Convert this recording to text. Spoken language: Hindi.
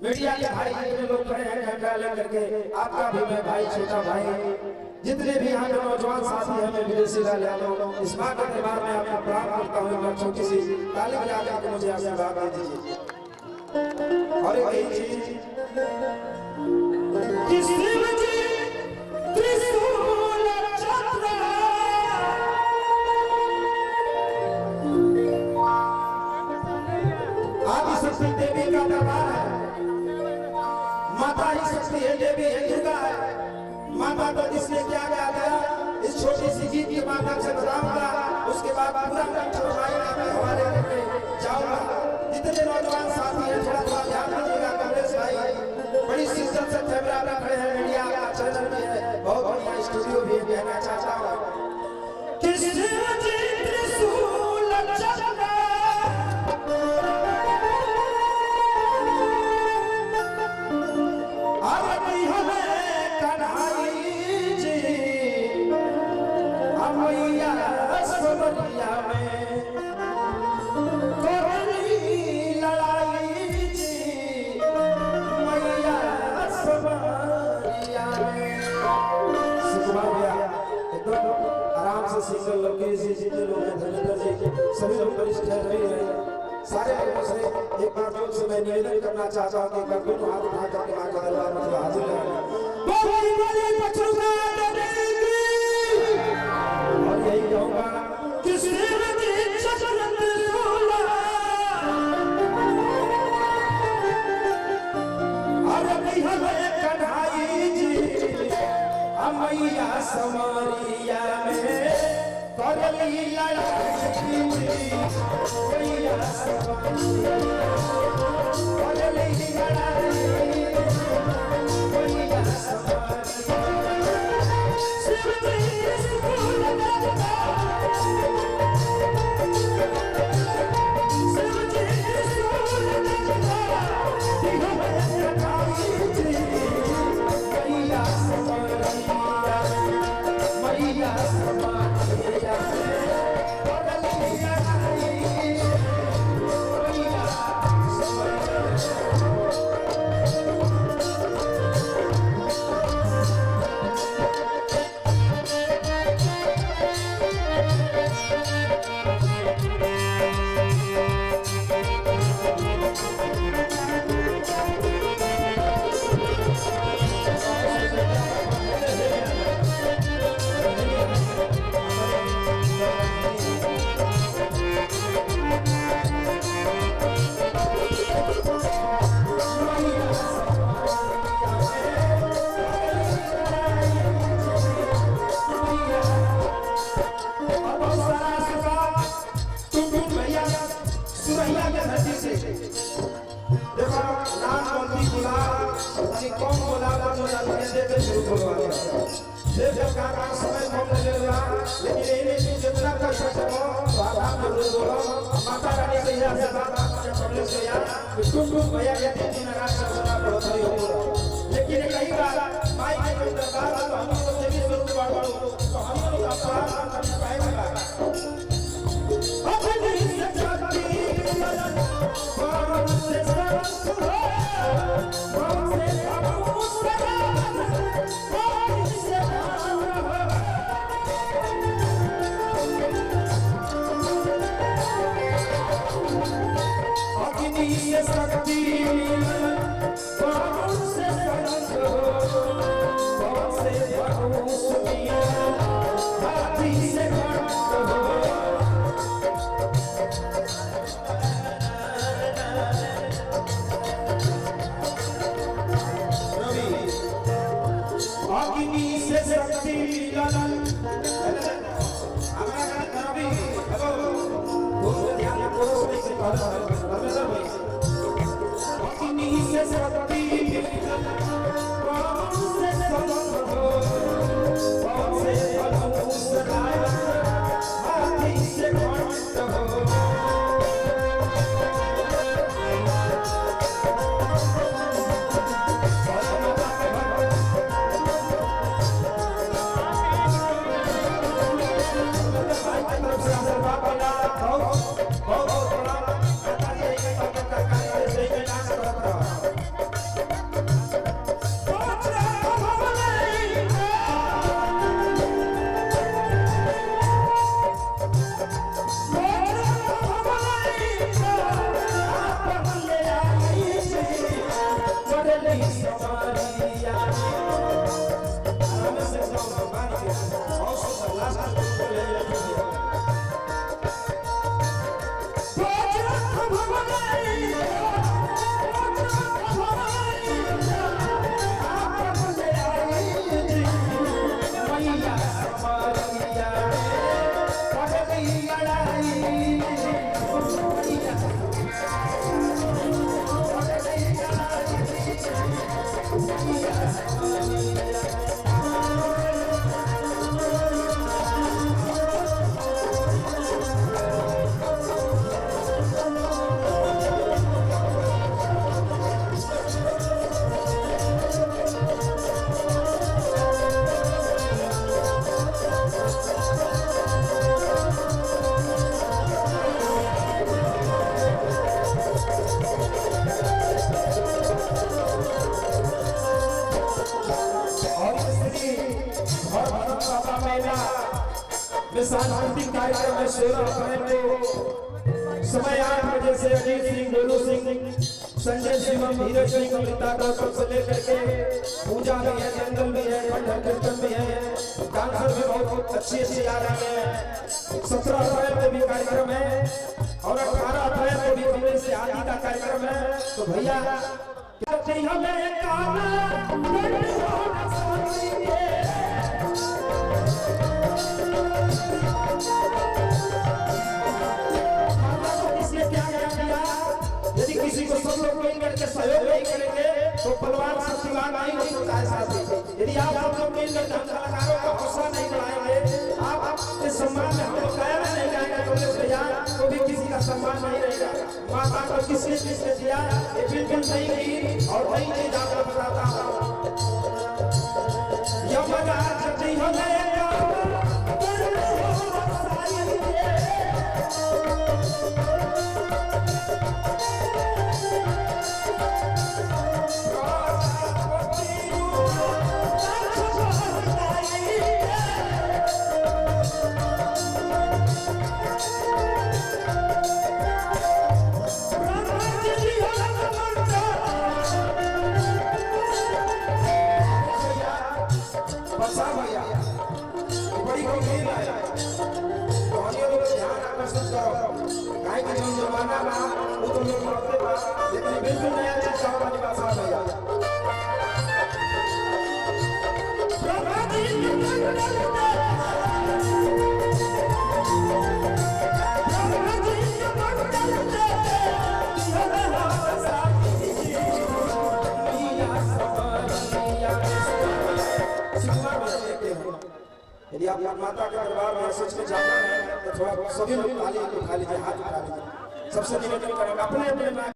मीडिया के भाई जितने लोग खड़े हैं कैमरा लेकर के, आपका भी मैं भाई, छोटा भाई, जितने भी यहाँ के नौजवान साथी हैं, मैं विदेशी लाल यादव इस बात के दरबार में आपको प्रणाम करता हूँ। मैं छोटी सी ताली बजा के मुझे आशीर्वाद दे दीजिए। और एक चीज आदिशक्ति देवी का दरबार है। माता ही शक्ति है, देवी है, दुर्गा है। माता को जिसने क्या क्या गया इस छोटी सी गीत के माध्यम से बताऊंगा, उसके बाद पूरा कंठमाई के हवाले करके जाऊंगा। जितने नौजवान साथी हैं थोड़ा थोड़ा ध्यान दीजिएगा। कमलेश भाई बड़ी शिद्दत से कैमरा में खड़े हैं, मीडिया का चैनल भी है, बहुत बढ़िया स्टूडियो भी है। कहना चाहता हूँ सिंगल लोग जितने लोग हैं, धर्मेंद्र जी सभी लोग वरिष्ठ हैं, सारे लोगों से एक बार जोर से मैं निवेदन करना चाहता हूँ कि एक बार हाथ उठा करके मां का दरबार में हाजिर है। और यही कहूँगा मैया समरिया में करली लड़ाई, मैया समरिया करली लड़ाई, मैया समरिया माता रानी के यहाँ से बात कमलेश भैया भैया कहते हैं लेकिन कई बार माई के दरबार तो हम लोग देवी स्वरूप बाबा तो हम लोग अपराध करने पाएंगे। अपनी शक्ति कौन से बहुत समरिया से भगवान के और सुंदर लास्ट को ले लेते हैं सांस्कृतिक कार्यक्रम में 16 अप्रैल को समय 8 बजे से अजीत सिंह, गोलू सिंह, संजय शिवम, धीरज सिंह, अमृता गौतम से लेकर के पूजा भी है, जंगल भी है, खंडहर कीर्तन भी है, डांसर भी बहुत अच्छी आ रही है। 17 अप्रैल को भी कार्यक्रम है और 18 अप्रैल को भी कमरे से आदि का कार्यक्रम है। तो भैया किसी को सब लोग मिल करके सहयोग नहीं करेंगे तो परिवार शक्तिवान नहीं हो सकता है साथी। यदि आप सब लोग मिल करके हम कलाकारों का हौसला नहीं बढ़ाएंगे, आप अपने सम्मान में हम लोग कायम नहीं गाएंगे तो भी किसी का सम्मान नहीं रहेगा। माता को किसने दिया ये बिल्कुल नई गीत और नई चीज आपको बताता हूँ। बिल्कुल नया चीज वाली बात भैया यदि आप माता के दरबार में सच में जाना है तो थोड़ा सभी लोग ताली उठा लीजिए, हाथ उठा लीजिए। सबसे निवेदन करेंगे अपने अपने